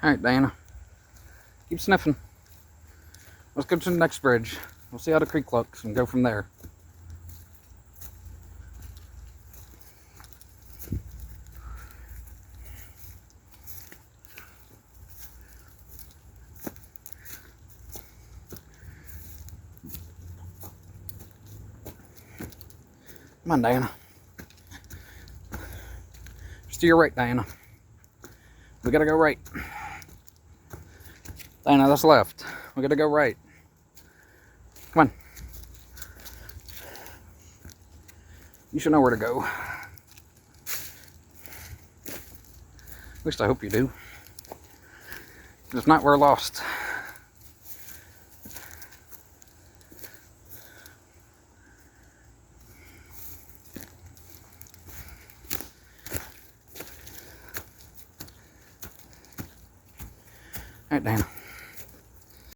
Alright, Diana. Keep sniffing. Let's go to the next bridge. We'll see how the creek looks and go from there. Come on, Diana. Just to your right, Diana. We gotta go right. Diana, that's left. We gotta go right. Come on. You should know where to go. At least I hope you do. If not, we're lost. All right, Diana.